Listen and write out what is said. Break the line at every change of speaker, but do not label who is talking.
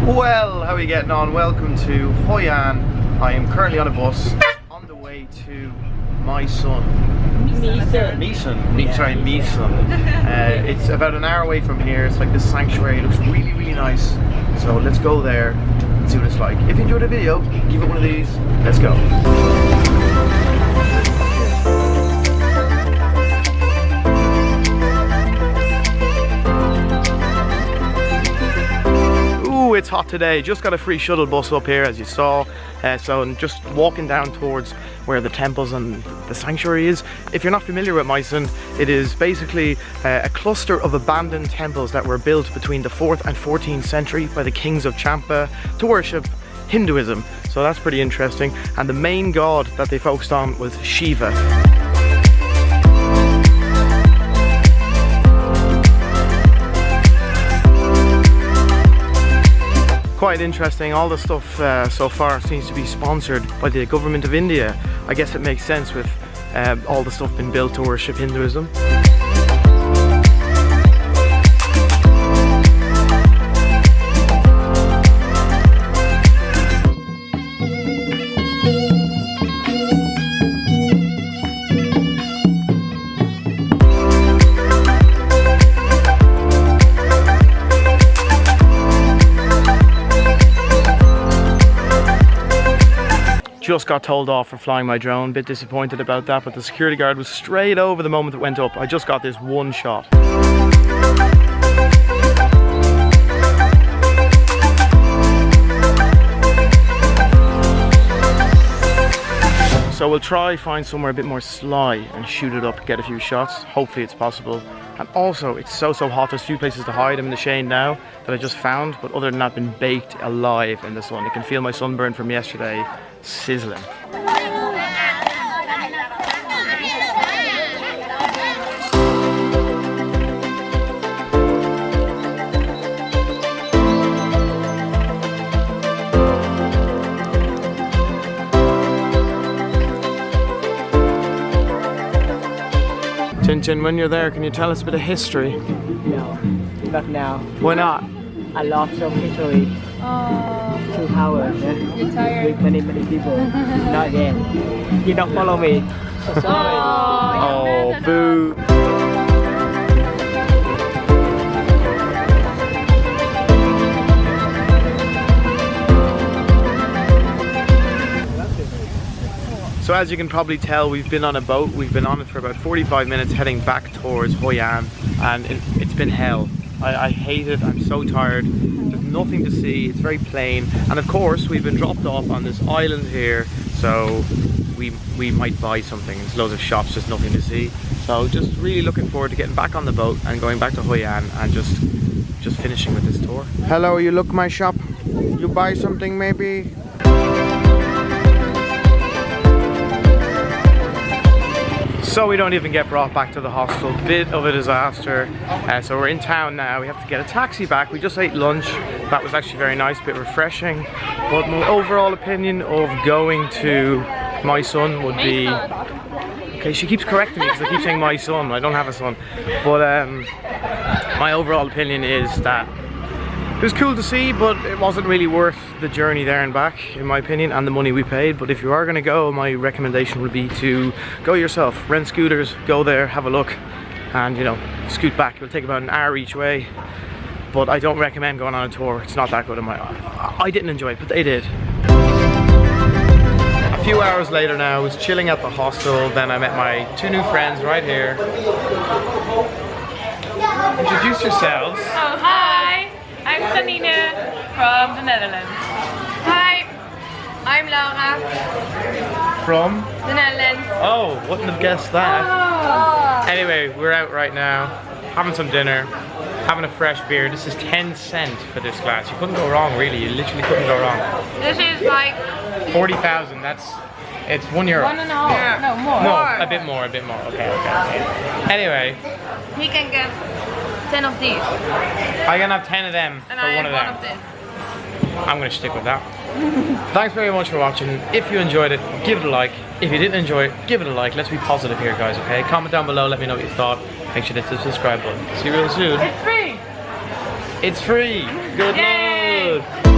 Well, how are you getting on? Welcome to Hoi An. I am currently on a bus on the way to Mỹ Sơn. Mỹ Sơn. It's about an hour away from here. It's like this sanctuary. It looks really, really nice. So let's go there and see what it's like. If you enjoyed the video, give it one of these. Let's go. It's hot today. Just got a free shuttle bus up here, as you saw. So I'm just walking down towards where the temples and the sanctuary is. If you're not familiar with Mỹ Sơn, it is basically a cluster of abandoned temples that were built between the 4th and 14th century by the kings of Champa to worship Hinduism. So that's pretty interesting. And the main god that they focused on was Shiva. Quite interesting. All the stuff so far seems to be sponsored by the government of India. I guess it makes sense with all the stuff being built to worship Hinduism. Just got told off for flying my drone. Bit disappointed about that, but the security guard was straight over the moment it went up. I just got this one shot. So we'll try find somewhere a bit more sly and shoot it up, get a few shots. Hopefully it's possible. And also it's so hot, there's a few places to hide. I'm in the shade now that I just found, but other than that, been baked alive in the sun. I can feel my sunburn from yesterday sizzling. Tintin, when you're there, can you tell us a bit of history?
No, not now.
Why not?
I lost some history. 2 hours.
You're tired.
With many people. Not yet. You don't follow me. So sorry.
Oh, boo. So as you can probably tell, we've been on a boat. We've been on it for about 45 minutes heading back towards Hoi An, and it's been hell. I hate it. I'm so tired. There's nothing to see. It's very plain. And of course, we've been dropped off on this island here, so we might buy something. There's loads of shops, just nothing to see. So just really looking forward to getting back on the boat and going back to Hoi An and just finishing with this tour. Hello, you look my shop. You buy something maybe? So we don't even get brought back to the hostel. Bit of a disaster. So we're in town now. We have to get a taxi back. We just ate lunch. That was actually very nice, a bit refreshing. But my overall opinion of going to Mỹ Sơn would be... Okay, she keeps correcting me because I keep saying my son. I don't have a son. But my overall opinion is that it was cool to see, but it wasn't really worth the journey there and back, in my opinion, and the money we paid. But if you are going to go, my recommendation would be to go yourself. Rent scooters, go there, have a look, and you know, scoot back. It'll take about an hour each way, but I don't recommend going on a tour. It's not that good in my eye. I didn't enjoy it, but they did. A few hours later now, I was chilling at the hostel. Then I met my 2 new friends right here. Introduce yourselves.
Oh, hi! I'm Sanina from the Netherlands. Hi, I'm Laura.
From?
The Netherlands.
Oh, wouldn't have guessed that.
Oh.
Anyway, we're out right now, having some dinner, having a fresh beer. This is 10 cents for this glass. You couldn't go wrong, really. You literally couldn't go wrong.
This is like
40,000. It's €1.
1.5. Yeah. No, more.
No, a bit more. Okay. Anyway.
He can get 10 of these.
I can have 10 of them
And
for
I
one of
have
them.
1 of this.
I'm going to stick with that. Thanks very much for watching. If you enjoyed it, give it a like. If you didn't enjoy it, give it a like. Let's be positive here, guys, okay? Comment down below, let me know what you thought. Make sure to hit the subscribe button. See you real soon.
It's free!
It's free! Good
Yay!
Lord!